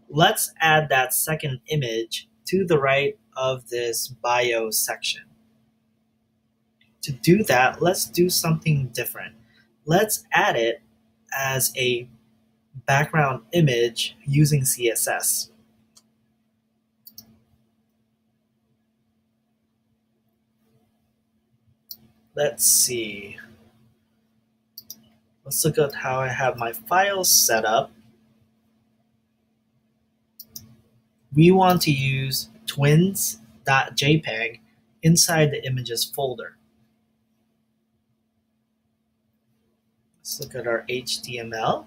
Let's add that second image to the right of this bio section. To do that, let's do something different. Let's add it as a background image using CSS. Let's see. Let's look at how I have my files set up. We want to use twins.jpg inside the images folder. Let's look at our HTML.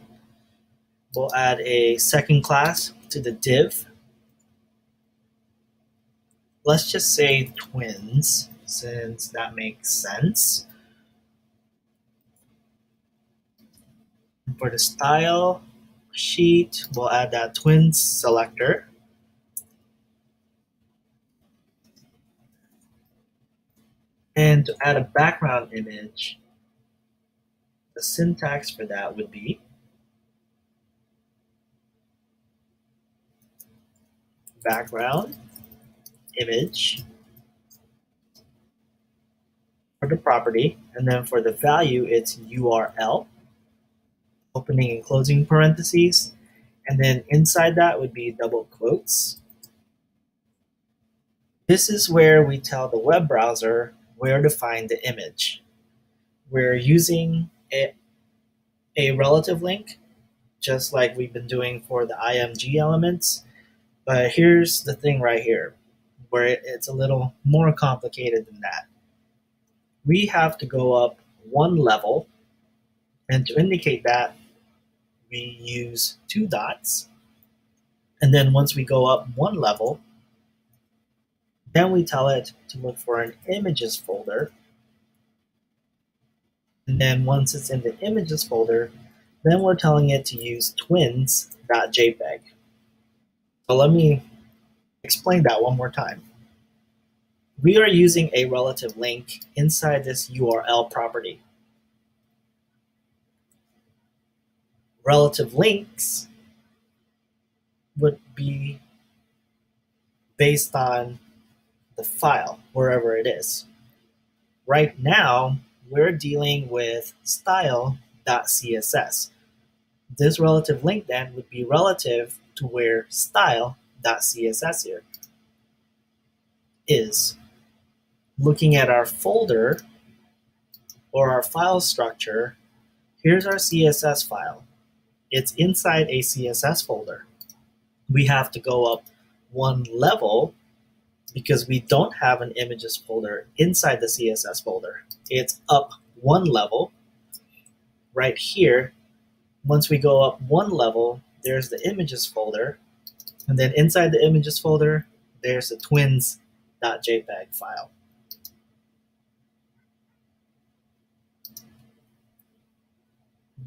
We'll add a second class to the div. Let's just say twins, since that makes sense. For the style sheet, we'll add that twins selector. And to add a background image, the syntax for that would be background image for the property, and then for the value, it's URL, opening and closing parentheses, and then inside that would be double quotes. This is where we tell the web browser where to find the image. We're using a relative link, just like we've been doing for the IMG elements. But here's the thing right here, where it's a little more complicated than that. We have to go up one level, and to indicate that, we use two dots. And then once we go up one level, then we tell it to look for an images folder. And then once it's in the images folder, then we're telling it to use twins.jpg. So let me explain that one more time. We are using a relative link inside this URL property. Relative links would be based on the file, wherever it is. Right now, we're dealing with style.css. This relative link then would be relative to where style.css here is. Looking at our folder or our file structure, here's our CSS file. It's inside a CSS folder. We have to go up one level because we don't have an images folder inside the CSS folder. It's up one level right here. Once we go up one level, there's the images folder. And then inside the images folder, there's the twins.jpg file.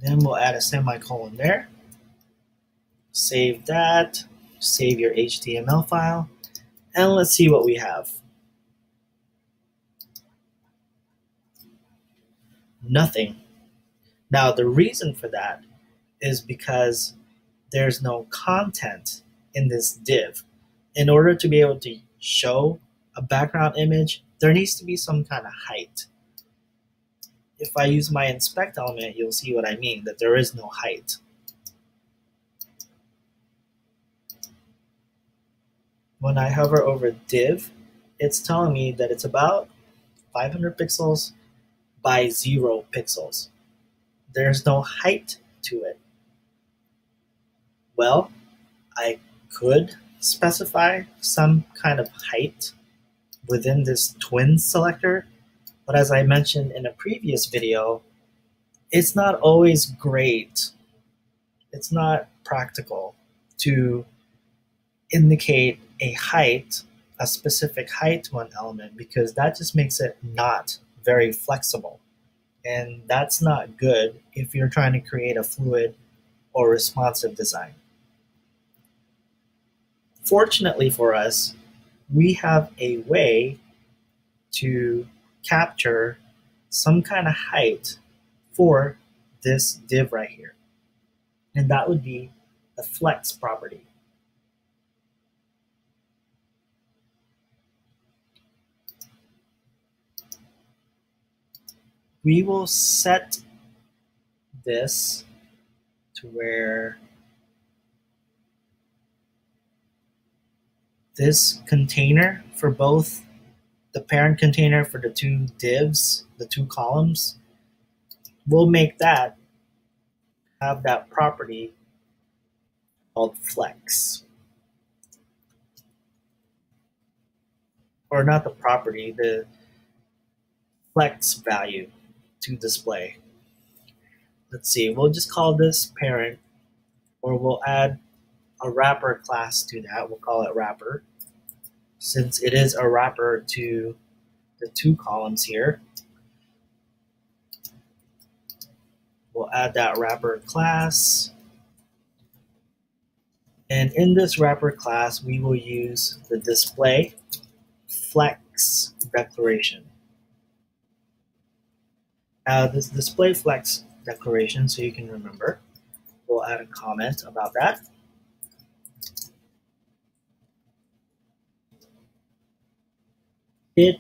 Then we'll add a semicolon there. Save that, save your HTML file, and let's see what we have. Nothing. Now the reason for that is because there's no content in this div. In order to be able to show a background image, there needs to be some kind of height. If I use my inspect element, you'll see what I mean, that there is no height. When I hover over div, it's telling me that it's about 500 pixels by 0 pixels. There's no height to it. Well, I could specify some kind of height within this twin selector, but as I mentioned in a previous video, it's not always great. It's not practical to indicate a height, a specific height to an element, because that just makes it not very flexible. And that's not good if you're trying to create a fluid or responsive design. Fortunately for us, we have a way to capture some kind of height for this div right here. And that would be the flex property. We will set this to where this container for both the parent container for the two divs, the two columns, we'll make that have that property called flex. Or not the property, the flex value to display. Let's see, we'll just call this parent, or we'll add a wrapper class to that. We'll call it wrapper, since it is a wrapper to the two columns here. We'll add that wrapper class. And in this wrapper class, we will use the display flex declaration. Now this display flex declaration, so you can remember, we'll add a comment about that. It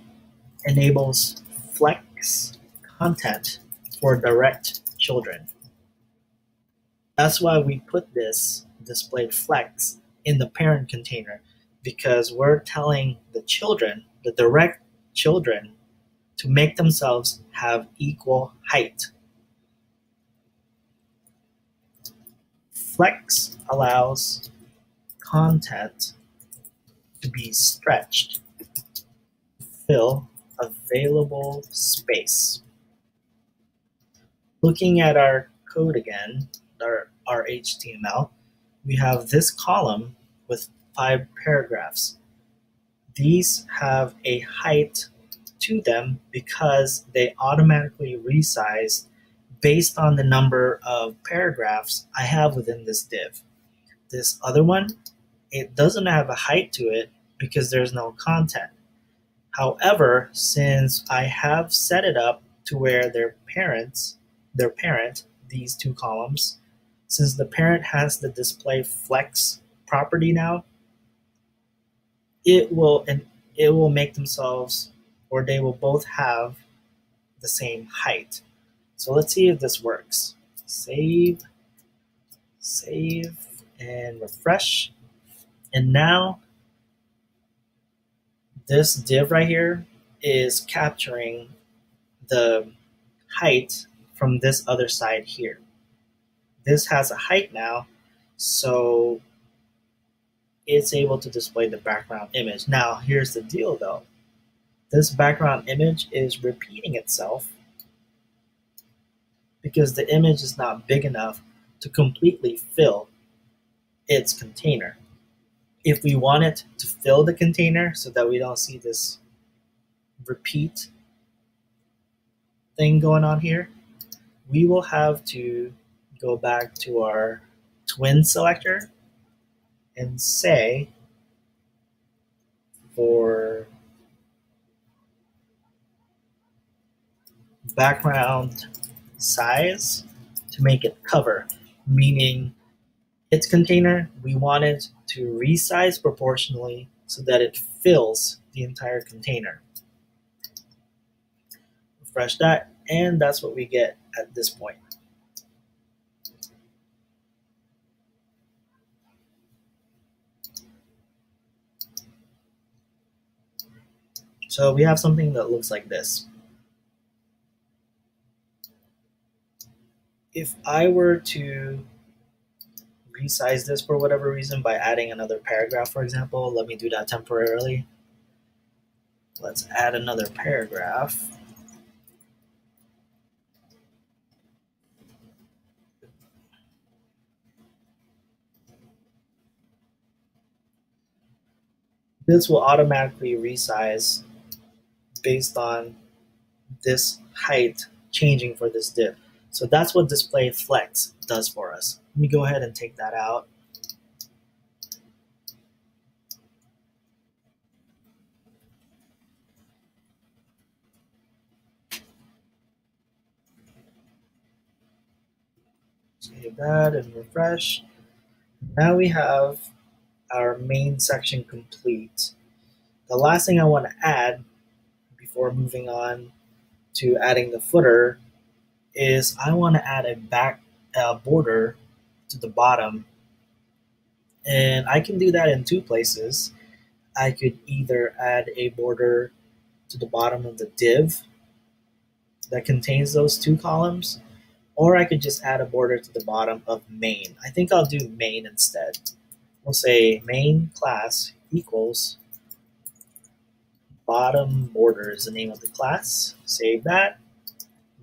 enables flex content for direct children. That's why we put this display flex in the parent container, because we're telling the children, the direct children, to make themselves have equal height. Flex allows content to be stretched to fill available space. Looking at our code again, our HTML, we have this column with 5 paragraphs. These have a height to them because they automatically resize based on the number of paragraphs I have within this div. This other one, it doesn't have a height to it because there's no content. However, since I have set it up to where their parent, these two columns, since the parent has the display flex property now, it will make themselves, or they will both have the same height. So let's see if this works. Save, and refresh. And now this div right here is capturing the height from this other side here. This has a height now, so it's able to display the background image. Now, here's the deal though. This background image is repeating itself because the image is not big enough to completely fill its container. If we want it to fill the container so that we don't see this repeat thing going on here, we will have to go back to our twin selector and say for background size to make it cover, meaning its container, we want it to resize proportionally so that it fills the entire container. Refresh that, and that's what we get at this point. So we have something that looks like this. If I were to resize this for whatever reason by adding another paragraph, for example, let me do that temporarily. Let's add another paragraph. This will automatically resize based on this height changing for this div. So that's what display flex does for us. Let me go ahead and take that out. Save that and refresh. Now we have our main section complete. The last thing I want to add before moving on to adding the footer is I want to add a back border to the bottom, and I can do that in two places. I could either add a border to the bottom of the div that contains those two columns, or I could just add a border to the bottom of main. I think I'll do main instead. We'll say main class equals bottom border is the name of the class. Save that,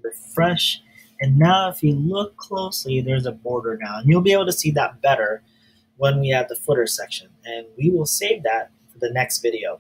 refresh, and now if you look closely, there's a border now, and you'll be able to see that better when we add the footer section. And we will save that for the next video.